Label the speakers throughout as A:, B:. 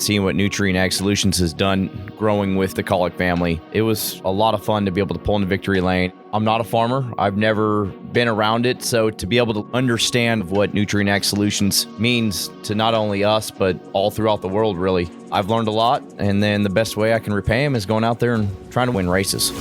A: seeing what Nutrien Ag Solutions has done growing with the Kaulig family. It was a lot of fun to be able to pull into victory lane. I'm not a farmer. I've never been around it. So to be able to understand what Nutrien Ag Solutions means to not only us, but all throughout the world, really, I've learned a lot. And then the best way I can repay them is going out there and trying to win races.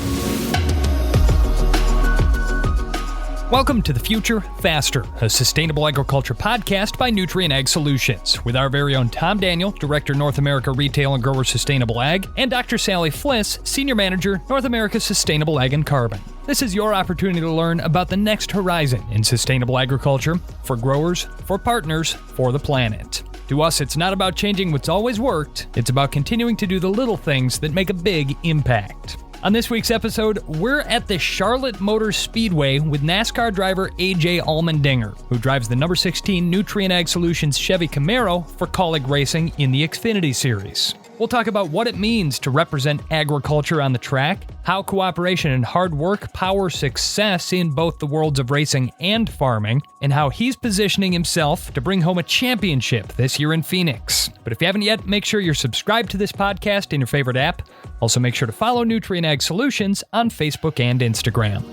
B: Welcome to The Future Faster, a sustainable agriculture podcast by Nutrien Ag Solutions, with our very own Tom Daniel, Director, North America Retail and Grower Sustainable Ag, and Dr. Sally Fliss, Senior Manager, North America Sustainable Ag and Carbon. This is your opportunity to learn about the next horizon in sustainable agriculture for growers, for partners, for the planet. To us, it's not about changing what's always worked, it's about continuing to do the little things that make a big impact. On this week's episode, we're at the Charlotte Motor Speedway with NASCAR driver AJ Allmendinger, who drives the number 16 Nutrien Ag Solutions Chevy Camaro for Kaulig Racing in the Xfinity Series. We'll talk about what it means to represent agriculture on the track, how cooperation and hard work power success in both the worlds of racing and farming, and how he's positioning himself to bring home a championship this year in Phoenix. But if you haven't yet, make sure you're subscribed to this podcast in your favorite app. Also, make sure to follow Nutrien Ag Solutions on Facebook and Instagram.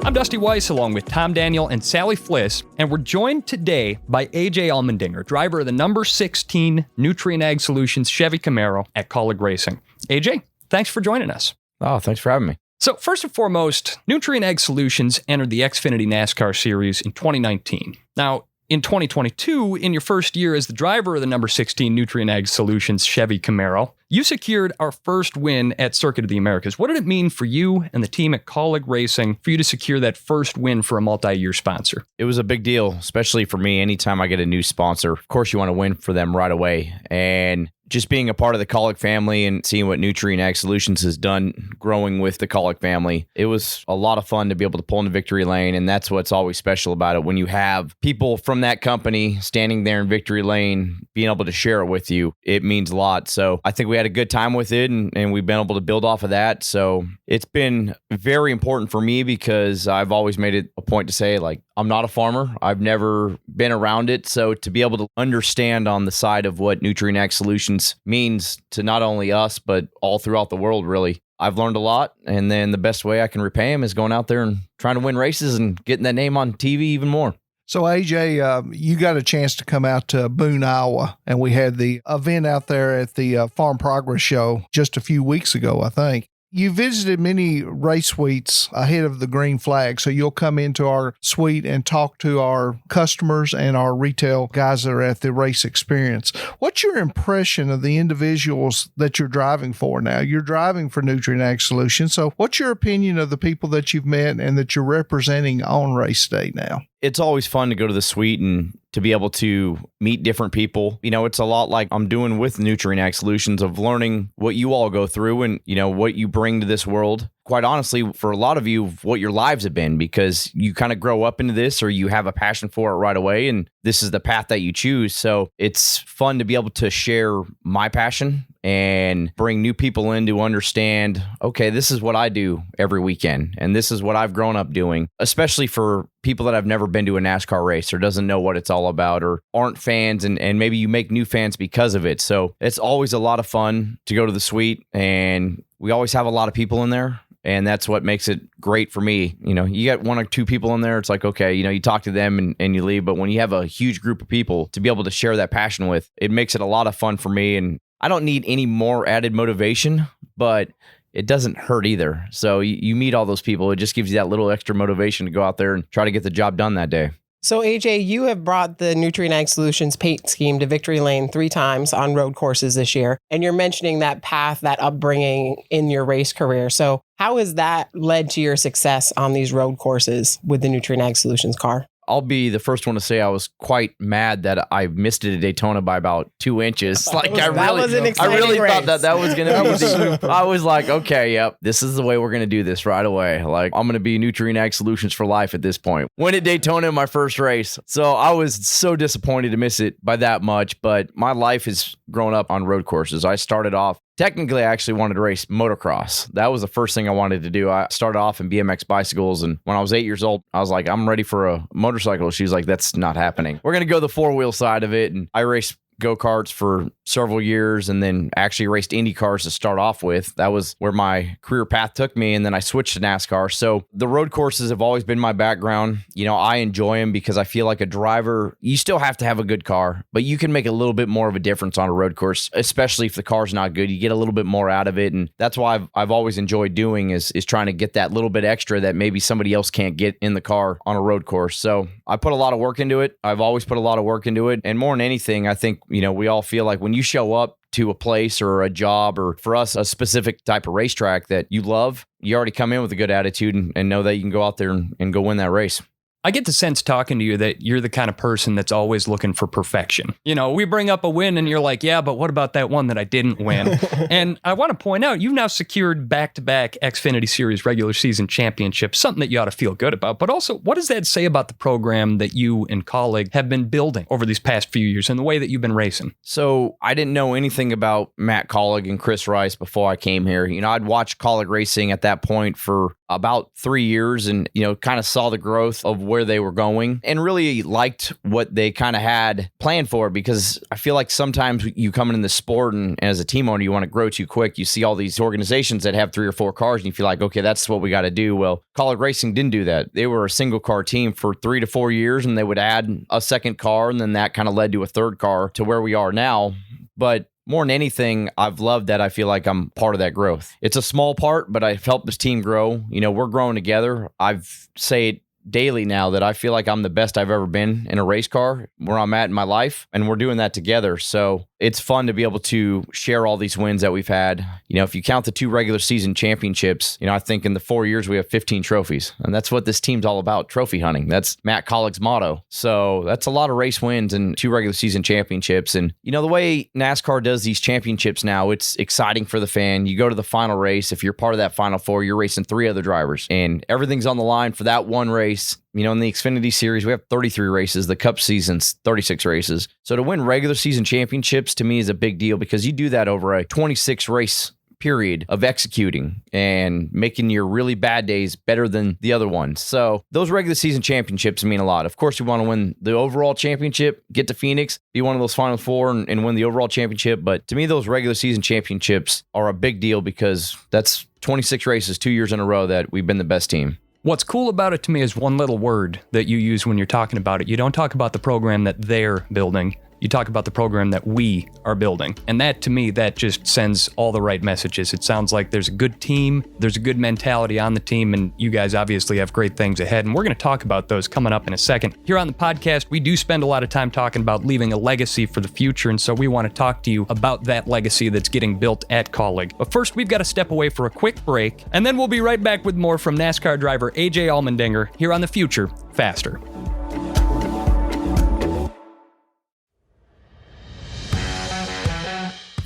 B: I'm Dusty Weiss, along with Tom Daniel and Sally Fliss, and we're joined today by AJ Allmendinger, driver of the number 16 Nutrien Ag Solutions Chevy Camaro at Kaulig Racing. AJ, thanks for joining us.
A: Oh, thanks for having me.
B: So first and foremost, Nutrien Ag Solutions entered the Xfinity NASCAR Series in 2019. Now, in 2022, in your first year as the driver of the number 16 Nutrien Ag Solutions Chevy Camaro, you secured our first win at Circuit of the Americas. What did it mean for you and the team at Kaulig Racing for you to secure that first win for a multi-year sponsor?
A: It was a big deal, especially for me. Anytime I get a new sponsor, of course you want to win for them right away. And just being a part of the Kaulig family and seeing what Nutrien Ag Solutions has done growing with the Kaulig family, it was a lot of fun to be able to pull into victory lane. And that's what's always special about it. When you have people from that company standing there in victory lane, being able to share it with you, it means a lot. So I think we had a good time with it and we've been able to build off of that. So it's been very important for me because I've always made it a point to say, like, I'm not a farmer. I've never been around it. So to be able to understand on the side of what Nutrien Ag Solutions means to not only us, but all throughout the world, really, I've learned a lot. And then the best way I can repay them is going out there and trying to win races and getting that name on TV even more.
C: So, AJ, you got a chance to come out to Boone, Iowa, and we had the event out there at the Farm Progress Show just a few weeks ago, I think. You visited many race suites ahead of the green flag, so you'll come into our suite and talk to our customers and our retail guys that are at the race experience. What's your impression of the individuals that you're driving for now? You're driving for Nutrien Ag Solutions, so what's your opinion of the people that you've met and that you're representing on race day now?
A: It's always fun to go to the suite and to be able to meet different people. You know, it's a lot like I'm doing with Nutrien Ag Solutions of learning what you all go through and, you know, what you bring to this world. Quite honestly, for a lot of you, what your lives have been, because you kind of grow up into this or you have a passion for it right away. And this is the path that you choose. So it's fun to be able to share my passion and bring new people in to understand, okay, this is what I do every weekend. And this is what I've grown up doing, especially for people that have never been to a NASCAR race or doesn't know what it's all about or aren't fans. And maybe you make new fans because of it. So it's always a lot of fun to go to the suite, and we always have a lot of people in there. And that's what makes it great for me. You know, you get one or two people in there, it's like, okay, you know, you talk to them and you leave. But when you have a huge group of people to be able to share that passion with, it makes it a lot of fun for me. And I don't need any more added motivation, but it doesn't hurt either. So you meet all those people. It just gives you that little extra motivation to go out there and try to get the job done that day.
D: So, AJ, you have brought the Nutrien Ag Solutions paint scheme to victory lane 3 times on road courses this year. And you're mentioning that path, that upbringing in your race career. So how has that led to your success on these road courses with the Nutrien Ag Solutions car?
A: I'll be the first one to say I was quite mad that I missed it at Daytona by about 2 inches. I really thought that was going to be easy. I was like, okay, yep, this is the way we're going to do this right away. Like, I'm going to be Nutrien Ag Solutions for life at this point. Went at Daytona in my first race. So I was so disappointed to miss it by that much. But my life has grown up on road courses. I started off Technically, I actually wanted to race motocross. That was the first thing I wanted to do. I started off in BMX bicycles, and when I was 8 years old, I was like, I'm ready for a motorcycle. She was like, that's not happening. We're going to go the four-wheel side of it, and I raced go-karts for several years and then actually raced Indy cars to start off with. That was where my career path took me, and then I switched to NASCAR. So the road courses have always been my background. I enjoy them because I feel like a driver, you still have to have a good car, but you can make a little bit more of a difference on a road course, especially if the car's not good. You get a little bit more out of it, and that's why I've always enjoyed doing is trying to get that little bit extra that maybe somebody else can't get in the car on a road course. So I put a lot of work into it. I've always put a lot of work into it, and more than anything, I think we all feel like when you show up to a place or a job, or for us, a specific type of racetrack that you love, you already come in with a good attitude and know that you can go out there and go win that race.
B: I get the sense talking to you that you're the kind of person that's always looking for perfection. We bring up a win and you're like, yeah, but what about that one that I didn't win? And I want to point out, you've now secured back-to-back Xfinity Series regular season championships, something that you ought to feel good about. But also, what does that say about the program that you and Kaulig have been building over these past few years and the way that you've been racing?
A: So I didn't know anything about Matt Kaulig and Chris Rice before I came here. I'd watched Kaulig Racing at that point for about 3 years and, kind of saw the growth of where they were going and really liked what they kind of had planned for, because I feel like sometimes you come in the sport and as a team owner, you want to grow too quick. You see all these organizations that have 3 or 4 cars and you feel like, okay, that's what we got to do. Well, Kaulig Racing didn't do that. They were a single car team for 3 to 4 years, and they would add a second car, and then that kind of led to a third car to where we are now. But more than anything, I've loved that I feel like I'm part of that growth. It's a small part, but I've helped this team grow. We're growing together. I've say it daily now that I feel like I'm the best I've ever been in a race car where I'm at in my life, and we're doing that together. So it's fun to be able to share all these wins that we've had. If you count the 2 regular season championships, I think in the 4 years we have 15 trophies, and that's what this team's all about, trophy hunting. That's Matt Kaulig's motto. So that's a lot of race wins and 2 regular season championships. And the way NASCAR does these championships now, it's exciting for the fan. You go to the final race. If you're part of that final 4, you're racing 3 other drivers, and everything's on the line for that one race. In the Xfinity Series, we have 33 races. The Cup season's 36 races. So to win regular season championships, to me, is a big deal, because you do that over a 26 race period of executing and making your really bad days better than the other ones. So those regular season championships mean a lot. Of course, we want to win the overall championship, get to Phoenix, be one of those final 4 and win the overall championship. But to me, those regular season championships are a big deal, because that's 26 races, 2 years in a row that we've been the best team.
B: What's cool about it to me is one little word that you use when you're talking about it. You don't talk about the program that they're building. You talk about the program that we are building. And that, to me, that just sends all the right messages. It sounds like there's a good team, there's a good mentality on the team, and you guys obviously have great things ahead. And we're going to talk about those coming up in a second. Here on the podcast, we do spend a lot of time talking about leaving a legacy for the future, and so we want to talk to you about that legacy that's getting built at Kaulig. But first, we've got to step away for a quick break, and then we'll be right back with more from NASCAR driver AJ Allmendinger here on The Future Faster.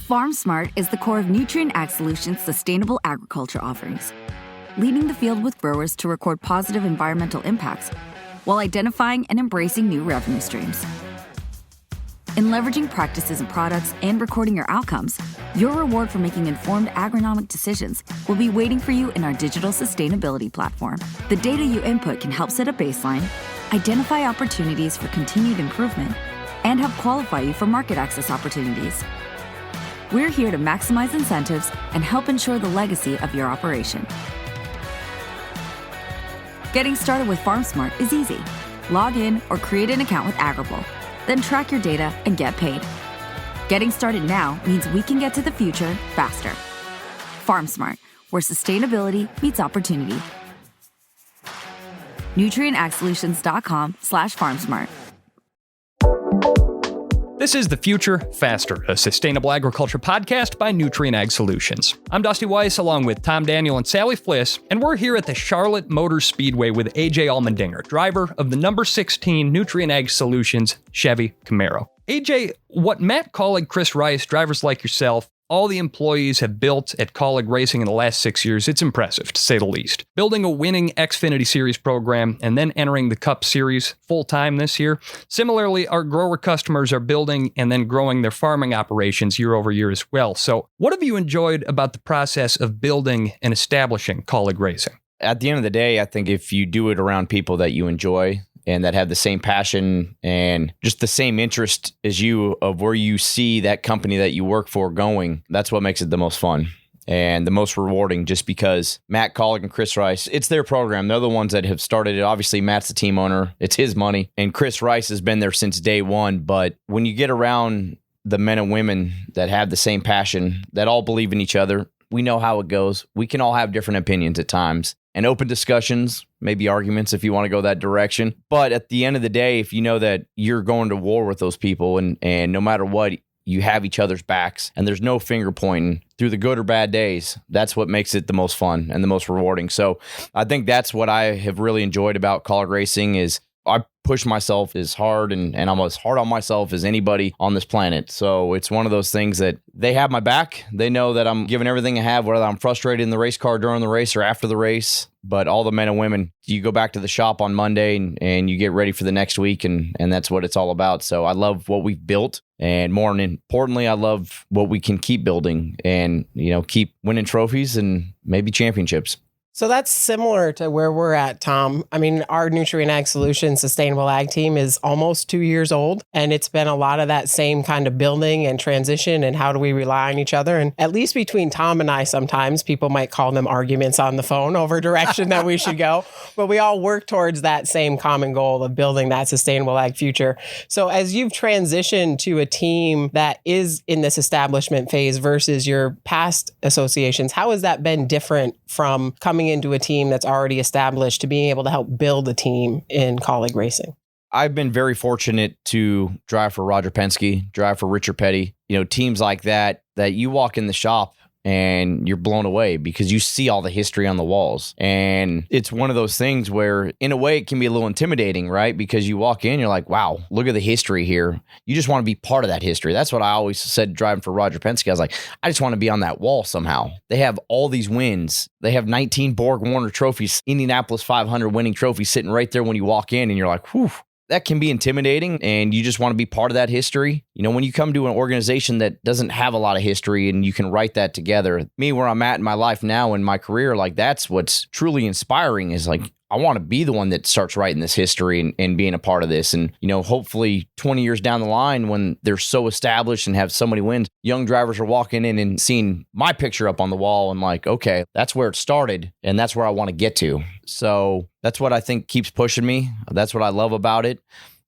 E: FarmSmart is the core of Nutrient Ag Solutions' sustainable agriculture offerings, leading the field with growers to record positive environmental impacts while identifying and embracing new revenue streams. In leveraging practices and products and recording your outcomes, your reward for making informed agronomic decisions will be waiting for you in our digital sustainability platform. The data you input can help set a baseline, identify opportunities for continued improvement, and help qualify you for market access opportunities. We're here to maximize incentives and help ensure the legacy of your operation. Getting started with FarmSmart is easy. Log in or create an account with Agrible, then track your data and get paid. Getting started now means we can get to the future faster. FarmSmart, where sustainability meets opportunity. NutrientAgSolutions.com/FarmSmart.
B: This is The Future Faster, a sustainable agriculture podcast by Nutrient Ag Solutions. I'm Dusty Weiss, along with Tom Daniel and Sally Fliss, and we're here at the Charlotte Motor Speedway with AJ Allmendinger, driver of the number 16 Nutrient Ag Solutions Chevy Camaro. AJ, what Matt Kaulig, Chris Rice, drivers like yourself, all the employees have built at Kaulig Racing in the last 6 years, it's impressive, to say the least. Building a winning Xfinity Series program and then entering the Cup Series full-time this year. Similarly, our grower customers are building and then growing their farming operations year over year as well. So what have you enjoyed about the process of building and establishing Kaulig Racing?
A: At the end of the day, I think if you do it around people that you enjoy and that have the same passion and just the same interest as you of where you see that company that you work for going, that's what makes it the most fun and the most rewarding, just because Matt Kaulig and Chris Rice, it's their program. They're the ones that have started it. Obviously, Matt's the team owner. It's his money. And Chris Rice has been there since day one. But when you get around the men and women that have the same passion, that all believe in each other, we know how it goes. We can all have different opinions at times and open discussions, maybe arguments if you want to go that direction. But at the end of the day, if you know that you're going to war with those people and no matter what, you have each other's backs and there's no finger pointing through the good or bad days, that's what makes it the most fun and the most rewarding. So I think that's what I have really enjoyed about Kaulig Racing is I push myself as hard and I'm as hard on myself as anybody on this planet. So it's one of those things that they have my back. They know that I'm giving everything I have, whether I'm frustrated in the race car during the race or after the race. But all the men and women, you go back to the shop on Monday and you get ready for the next week. And that's what it's all about. So I love what we've built. And more importantly, I love what we can keep building and, keep winning trophies and maybe championships.
D: So that's similar to where we're at, Tom. I mean, our Nutrient Ag Solutions Sustainable Ag team is almost 2 years old, and it's been a lot of that same kind of building and transition and how do we rely on each other. And at least between Tom and I, sometimes people might call them arguments on the phone over direction that we should go, but we all work towards that same common goal of building that sustainable ag future. So as you've transitioned to a team that is in this establishment phase versus your past associations, how has that been different from coming into a team that's already established to being able to help build a team in Kaulig Racing?
A: I've been very fortunate to drive for Roger Penske, drive for Richard Petty, teams like that you walk in the shop and you're blown away because you see all the history on the walls. And it's one of those things where in a way it can be a little intimidating, right? Because you walk in, you're like, wow, look at the history here. You just want to be part of that history. That's what I always said driving for Roger Penske. I was like, I just want to be on that wall somehow. They have all these wins. They have 19 Borg Warner trophies, Indianapolis 500 winning trophies sitting right there when you walk in and you're like, whew. That can be intimidating and you just want to be part of that history. When you come to an organization that doesn't have a lot of history and you can write that together, me where I'm at in my life now in my career, like that's what's truly inspiring is like, I want to be the one that starts writing this history and being a part of this. And, hopefully 20 years down the line when they're so established and have so many wins, young drivers are walking in and seeing my picture up on the wall and like, okay, that's where it started and that's where I want to get to. So that's what I think keeps pushing me. That's what I love about it.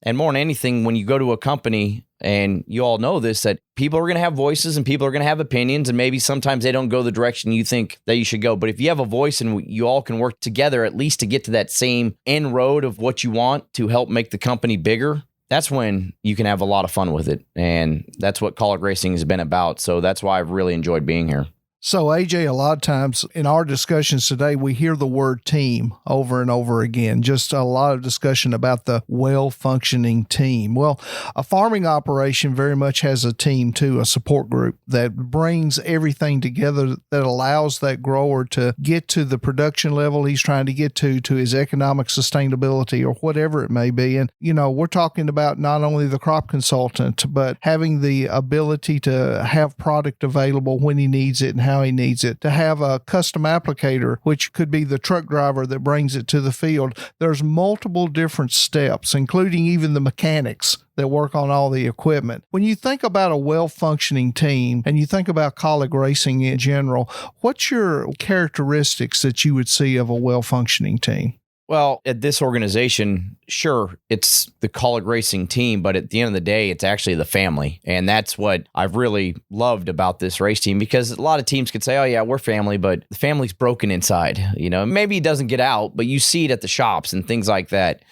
A: And more than anything, when you go to a company, and you all know this, that people are going to have voices and people are going to have opinions, and maybe sometimes they don't go the direction you think that you should go. But if you have a voice and you all can work together at least to get to that same end road of what you want to help make the company bigger, that's when you can have a lot of fun with it. And that's what Kaulig Racing has been about. So that's why I've really enjoyed being here.
C: So, AJ, a lot of times in our discussions today, we hear the word team over and over again, just a lot of discussion about the well-functioning team. Well, a farming operation very much has a team too, a support group that brings everything together that allows that grower to get to the production level he's trying to get to his economic sustainability or whatever it may be. And, we're talking about not only the crop consultant, but having the ability to have product available when he needs it and how he needs it, to have a custom applicator, which could be the truck driver that brings it to the field. There's multiple different steps, including even the mechanics that work on all the equipment. When you think about a well-functioning team and you think about Kaulig Racing in general, what's your characteristics that you would see of a well-functioning team?
A: Well, at this organization, sure, it's the Kaulig Racing team, but at the end of the day, it's actually the family. And that's what I've really loved about this race team, because a lot of teams could say, oh yeah, we're family, but the family's broken inside. Maybe it doesn't get out, but you see it at the shops and things like that.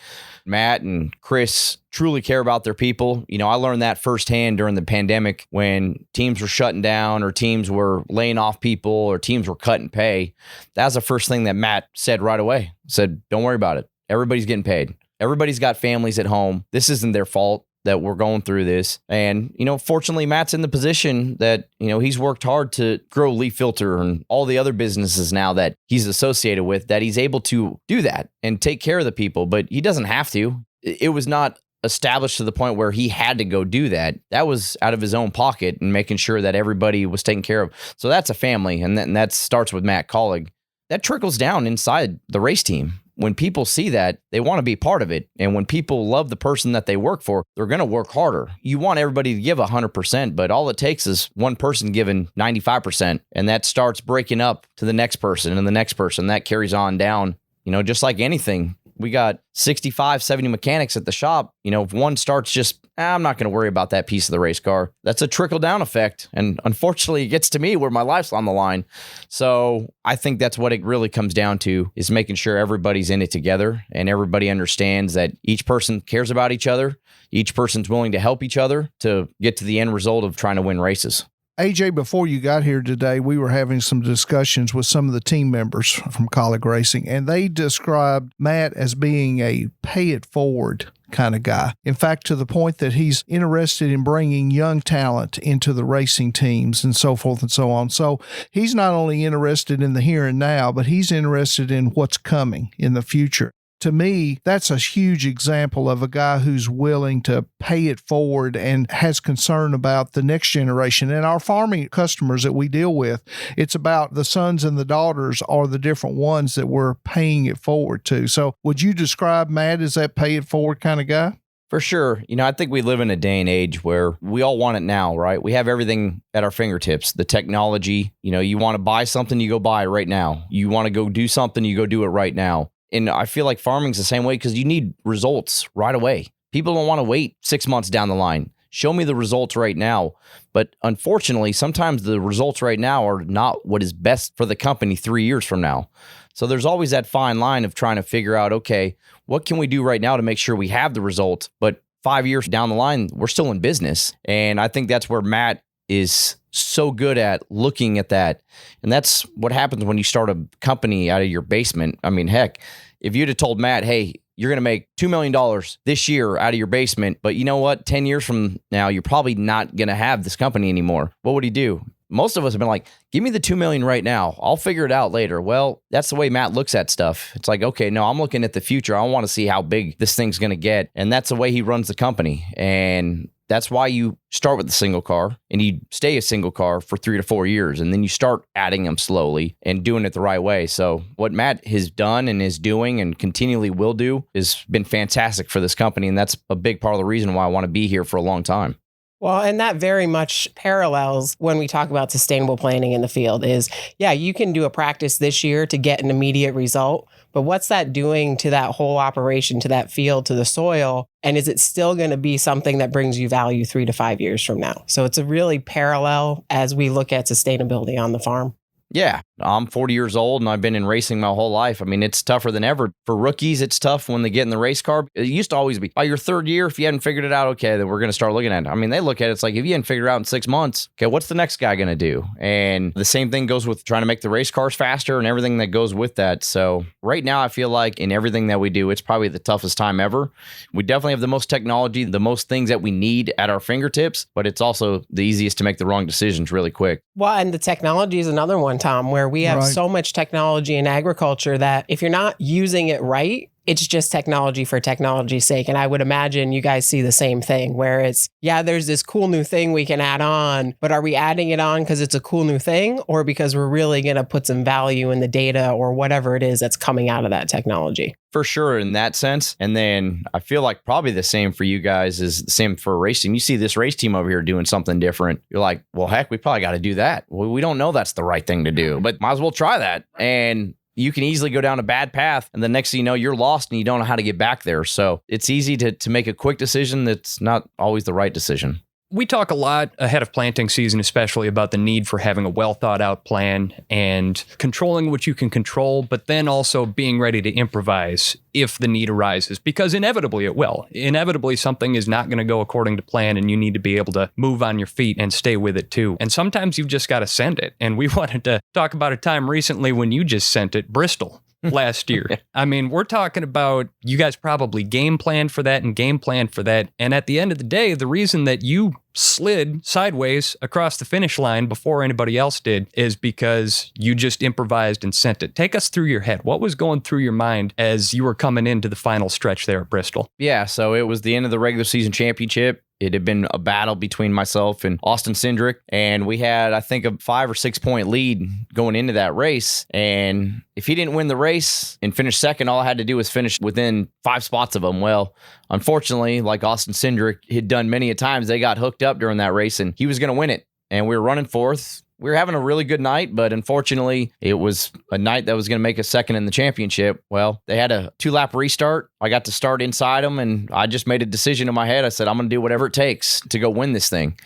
A: Matt and Chris truly care about their people. I learned that firsthand during the pandemic when teams were shutting down or teams were laying off people or teams were cutting pay. That was the first thing that Matt said right away. Said, don't worry about it. Everybody's getting paid. Everybody's got families at home. This isn't their fault. that we're going through this. And, fortunately, Matt's in the position that, he's worked hard to grow Leaf Filter and all the other businesses now that he's associated with, that he's able to do that and take care of the people. But he doesn't have to. It was not established to the point where he had to go do that. That was out of his own pocket and making sure that everybody was taken care of. So that's a family. And that starts with Matt Kaulig. That trickles down inside the race team. When people see that, they want to be part of it. And when people love the person that they work for, they're going to work harder. You want everybody to give 100%, but all it takes is one person giving 95%. And that starts breaking up to the next person and the next person. That carries on down, just like anything. We got 65, 70 mechanics at the shop. If one starts just, I'm not going to worry about that piece of the race car, that's a trickle down effect. And unfortunately, it gets to me where my life's on the line. So I think that's what it really comes down to, is making sure everybody's in it together and everybody understands that each person cares about each other. Each person's willing to help each other to get to the end result of trying to win races.
C: AJ, before you got here today, we were having some discussions with some of the team members from Kaulig Racing, and they described Matt as being a pay it forward kind of guy. In fact, to the point that he's interested in bringing young talent into the racing teams and so forth and so on. So he's not only interested in the here and now, but he's interested in what's coming in the future. To me, that's a huge example of a guy who's willing to pay it forward and has concern about the next generation. And our farming customers that we deal with, it's about the sons and the daughters are the different ones that we're paying it forward to. So would you describe Matt as that pay it forward kind of guy?
A: For sure. I think we live in a day and age where we all want it now, right? We have everything at our fingertips. The technology, you want to buy something, you go buy it right now. You want to go do something, you go do it right now. And I feel like farming's the same way, because you need results right away. People don't want to wait 6 months down the line. Show me the results right now. But unfortunately, sometimes the results right now are not what is best for the company 3 years from now. So there's always that fine line of trying to figure out, okay, what can we do right now to make sure we have the results? But 5 years down the line, we're still in business. And I think that's where Matt is so good at looking at that. And that's what happens when you start a company out of your basement. I mean, heck, if you'd have told Matt, hey, you're going to make $2 million this year out of your basement, but you know what? 10 years from now, you're probably not going to have this company anymore. What would he do? Most of us have been like, give me the $2 million right now. I'll figure it out later. Well, that's the way Matt looks at stuff. It's like, okay, no, I'm looking at the future. I want to see how big this thing's going to get. And that's the way he runs the company. And that's why you start with a single car and you stay a single car for 3 to 4 years. And then you start adding them slowly and doing it the right way. So what Matt has done and is doing and continually will do has been fantastic for this company. And that's a big part of the reason why I want to be here for a long time.
D: Well, and that very much parallels when we talk about sustainable planning in the field is, yeah, you can do a practice this year to get an immediate result, but what's that doing to that whole operation, to that field, to the soil? And is it still going to be something that brings you value 3 to 5 years from now? So it's a really parallel as we look at sustainability on the farm.
A: Yeah, I'm 40 years old and I've been in racing my whole life. I mean, it's tougher than ever. For rookies, it's tough when they get in the race car. It used to always be, by your third year, if you hadn't figured it out, okay, then we're going to start looking at it. I mean, they look at it, it's like, if you hadn't figured it out in 6 months, okay, what's the next guy going to do? And the same thing goes with trying to make the race cars faster and everything that goes with that. So right now, I feel like in everything that we do, it's probably the toughest time ever. We definitely have the most technology, the most things that we need at our fingertips, but it's also the easiest to make the wrong decisions really quick.
D: Well, and the technology is another one, Tom, where we have so much technology in agriculture that if you're not using it right, it's just technology for technology's sake. And I would imagine you guys see the same thing where it's, yeah, there's this cool new thing we can add on, but are we adding it on because it's a cool new thing or because we're really going to put some value in the data or whatever it is that's coming out of that technology?
A: For sure, in that sense. And then I feel like probably the same for you guys is the same for racing. You see this race team over here doing something different. You're like, well, heck, we probably got to do that. Well, we don't know that's the right thing to do, but might as well try that. And you can easily go down a bad path. And the next thing you know, you're lost and you don't know how to get back there. So it's easy to make a quick decision that's not always the right decision.
B: We talk a lot ahead of planting season, especially about the need for having a well thought out plan and controlling what you can control, but then also being ready to improvise if the need arises, because inevitably it will. Inevitably, something is not going to go according to plan and you need to be able to move on your feet and stay with it too. And sometimes you've just got to send it. And we wanted to talk about a time recently when you just sent it, Bristol. last year. I mean, we're talking about you guys probably game planned for that and game planned for that. And at the end of the day, the reason that you slid sideways across the finish line before anybody else did is because you just improvised and sent it. Take us through your head. What was going through your mind as you were coming into the final stretch there at Bristol?
A: Yeah, so it was the end of the regular season championship. It had been a battle between myself and Austin Cindric, and we had, I think, a 5 or 6 point lead going into that race. And if he didn't win the race and finish second, all I had to do was finish within 5 spots of him. Well, unfortunately, like Austin Cindric had done many a times, they got hooked up during that race, and he was going to win it. And we were running fourth. We were having a really good night, but unfortunately, it was a night that was going to make us second in the championship. Well, they had a 2-lap restart. I got to start inside them, and I just made a decision in my head. I said, I'm going to do whatever it takes to go win this thing.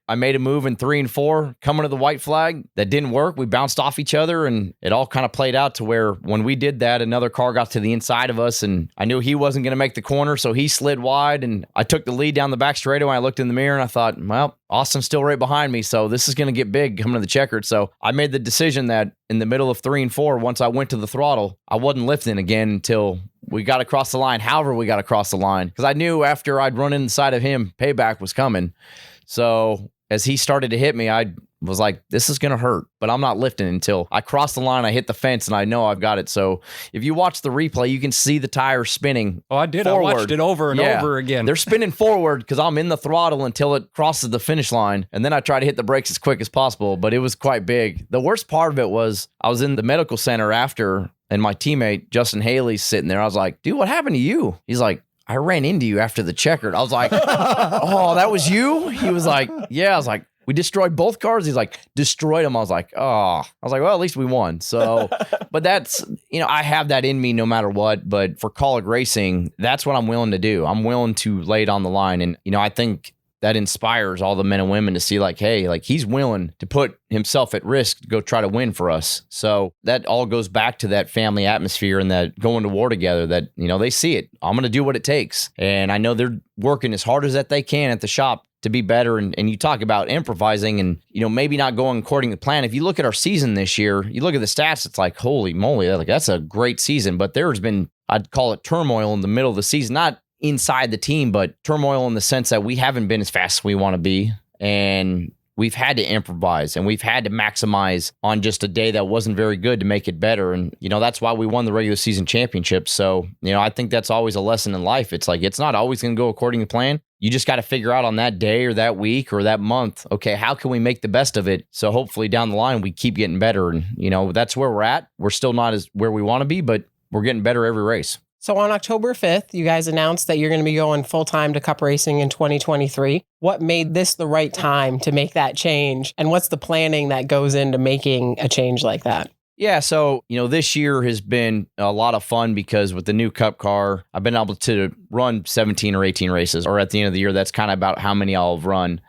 A: I made a move in 3 and 4, coming to the white flag. That didn't work. We bounced off each other, and it all kind of played out to where when we did that, another car got to the inside of us, and I knew he wasn't going to make the corner, so he slid wide, and I took the lead down the back straightaway. I looked in the mirror, and I thought, well, Austin's still right behind me, so this is going to get big coming to the checkered. So I made the decision that in the middle of 3 and 4, once I went to the throttle, I wasn't lifting again until we got across the line, however we got across the line, because I knew after I'd run inside of him, payback was coming. So as he started to hit me, I was like, this is going to hurt, but I'm not lifting until I cross the line. I hit the fence, and I know I've got it. So if you watch the replay, you can see the tires spinning.
B: Oh, I did.
A: Forward.
B: I watched it over and over again.
A: They're spinning forward because I'm in the throttle until it crosses the finish line, and then I try to hit the brakes as quick as possible, but it was quite big. The worst part of it was I was in the medical center after, and my teammate, Justin Haley's sitting there. I was like, dude, what happened to you? He's like, I ran into you after the checkered. I was like, oh, that was you? He was like, yeah. I was like, we destroyed both cars. He's like, destroyed them. I was like, oh. I was like, well, at least we won. So, but that's, I have that in me no matter what. But for Kaulig Racing, that's what I'm willing to do. I'm willing to lay it on the line. And, I think that inspires all the men and women to see like, hey, like he's willing to put himself at risk to go try to win for us. So that all goes back to that family atmosphere and that going to war together that, they see it. I'm going to do what it takes. And I know they're working as hard as that they can at the shop to be better. And you talk about improvising and, maybe not going according to plan. If you look at our season this year, you look at the stats, it's like, holy moly, like that's a great season. But there's been, I'd call it turmoil in the middle of the season, not inside the team, but turmoil in the sense that we haven't been as fast as we want to be. And we've had to improvise and we've had to maximize on just a day that wasn't very good to make it better. And, that's why we won the regular season championship. So, I think that's always a lesson in life. It's like, it's not always going to go according to plan. You just got to figure out on that day or that week or that month, okay, how can we make the best of it? So hopefully down the line, we keep getting better. And, that's where we're at. We're still not as where we want to be, but we're getting better every race.
D: So on October 5th, you guys announced that you're going to be going full-time to Cup racing in 2023. What made this the right time to make that change? And what's the planning that goes into making a change like that?
A: Yeah, so, this year has been a lot of fun because with the new Cup car, I've been able to run 17 or 18 races, or at the end of the year, that's kind of about how many I'll have run.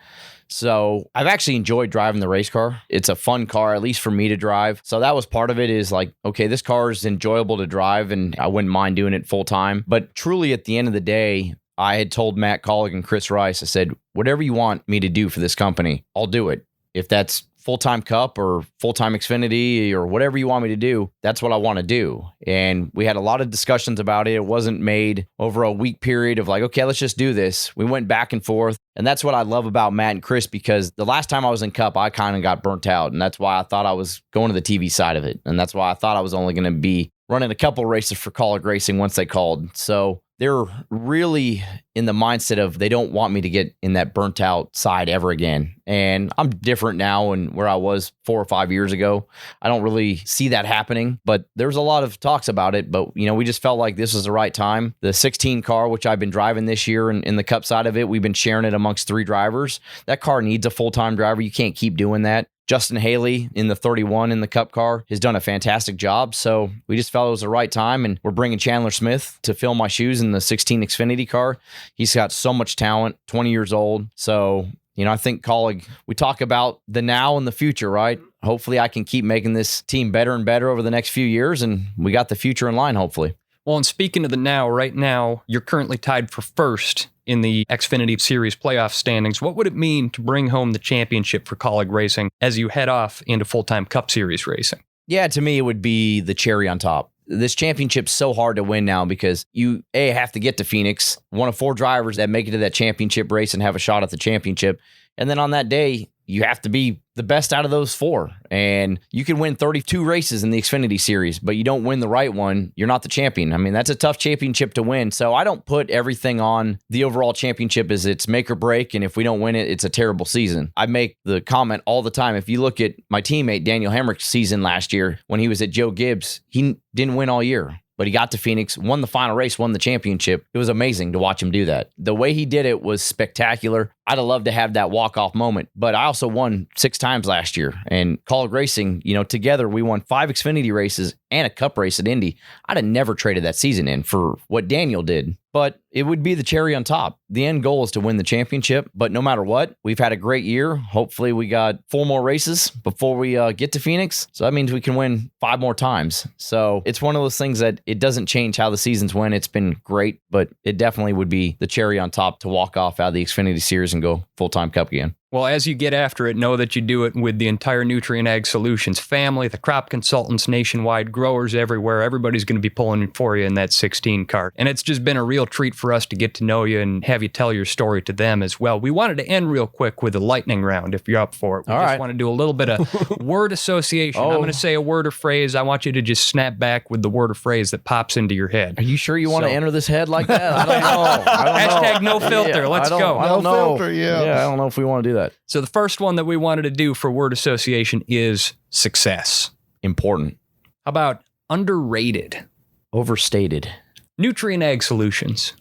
A: So I've actually enjoyed driving the race car. It's a fun car, at least for me to drive. So that was part of it is like, okay, this car is enjoyable to drive and I wouldn't mind doing it full time. But truly at the end of the day, I had told Matt Kaulig and Chris Rice, I said, whatever you want me to do for this company, I'll do it. If that's full-time Cup or full-time Xfinity or whatever you want me to do, that's what I want to do. And we had a lot of discussions about it. It wasn't made over a week period of like, okay, let's just do this. We went back and forth. And that's what I love about Matt and Chris, because the last time I was in Cup, I kind of got burnt out. And that's why I thought I was going to the TV side of it. And that's why I thought I was only going to be running a couple races for Kaulig Racing once they called. So they're really in the mindset of they don't want me to get in that burnt out side ever again. And I'm different now and where I was 4 or 5 years ago. I don't really see that happening, but there's a lot of talks about it. But, we just felt like this was the right time. The 16 car, which I've been driving this year and in the Cup side of it, we've been sharing it amongst 3 drivers. That car needs a full-time driver. You can't keep doing that. Justin Haley in the 31 in the Cup car has done a fantastic job. So we just felt it was the right time. And we're bringing Chandler Smith to fill my shoes in the 16 Xfinity car. He's got so much talent, 20 years old. So, I think Kaulig, we talk about the now and the future, right? Hopefully I can keep making this team better and better over the next few years. And we got the future in line, hopefully.
B: Well, and speaking of the now, right now, you're currently tied for first in the Xfinity Series playoff standings. What would it mean to bring home the championship for Kaulig Racing as you head off into full-time Cup Series racing?
A: Yeah, to me, it would be the cherry on top. this championship's so hard to win now because you, have to get to Phoenix, one of 4 drivers that make it to that championship race and have a shot at the championship. And then on that day, you have to be the best out of those 4. And you can win 32 races in the Xfinity series, but you don't win the right one, you're not the champion. I mean, that's a tough championship to win. So I don't put everything on the overall championship as it's make or break. And if we don't win it, it's a terrible season. I make the comment all the time. If you look at my teammate, Daniel Hemrick's season last year, when he was at Joe Gibbs, he didn't win all year. But he got to Phoenix, won the final race, won the championship. It was amazing to watch him do that. The way he did it was spectacular. I'd have loved to have that walk-off moment, but I also won 6 times last year. And Kaulig Racing, together we won 5 Xfinity races and a Cup race at Indy. I'd have never traded that season in for what Daniel did, but it would be the cherry on top. The end goal is to win the championship, but no matter what, we've had a great year. Hopefully we got 4 more races before we get to Phoenix. So that means we can win 5 more times. So it's one of those things that it doesn't change how the seasons went. It's been great, but it definitely would be the cherry on top to walk off out of the Xfinity series and go full-time Cup again.
B: Well, as you get after it, know that you do it with the entire Nutrient Ag Solutions family, the crop consultants nationwide, growers everywhere. Everybody's going to be pulling for you in that 16 cart. And it's just been a real treat for us to get to know you and have you tell your story to them as well. We wanted to end real quick with a lightning round, if you're up for it. We just want to do a little bit of word association. I'm going to say a word or phrase. I want you to just snap back with the word or phrase that pops into your head.
A: Are you sure you want to enter this head like that? I don't know.
B: Hashtag no filter.
A: Yeah,
B: Let's go.
A: I don't know.
C: Filter, yeah.
A: I don't know if we want to do that.
B: So the first one that we wanted to do for word association is success.
A: Important.
B: How about underrated?
A: Overstated.
B: Nutrient Ag Solutions.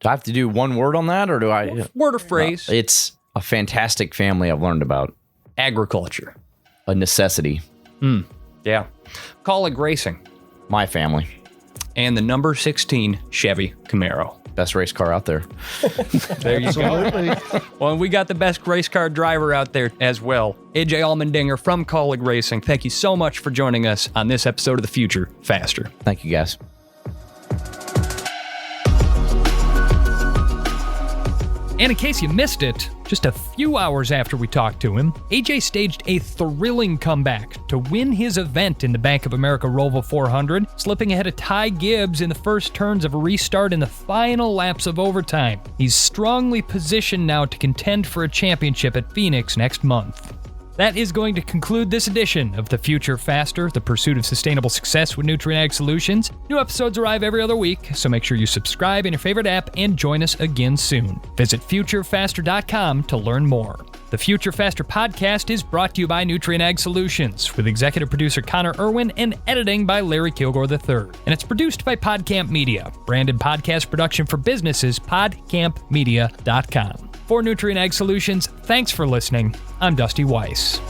A: Do I have to do one word on that, or do I?
B: Word or phrase.
A: It's a fantastic family I've learned about.
B: Agriculture.
A: A necessity.
B: Yeah. Kaulig Racing.
A: My family.
B: And the number 16 Chevy Camaro.
A: Best race car out there.
B: There you go. Well, we got the best race car driver out there as well. AJ Allmendinger from Kaulig Racing. Thank you so much for joining us on this episode of The Future Faster.
A: Thank you, guys.
B: And in case you missed it, just a few hours after we talked to him, AJ staged a thrilling comeback to win his event in the Bank of America ROVAL 400, slipping ahead of Ty Gibbs in the first turns of a restart in the final laps of overtime. He's strongly positioned now to contend for a championship at Phoenix next month. That is going to conclude this edition of The Future Faster, the pursuit of sustainable success with Nutrient Ag Solutions. New episodes arrive every other week, so make sure you subscribe in your favorite app and join us again soon. Visit futurefaster.com to learn more. The Future Faster podcast is brought to you by Nutrient Ag Solutions, with executive producer Connor Irwin and editing by Larry Kilgore III. And it's produced by PodCamp Media, branded podcast production for businesses, podcampmedia.com. For Nutrient Ag Solutions, thanks for listening. I'm Dusty Weiss.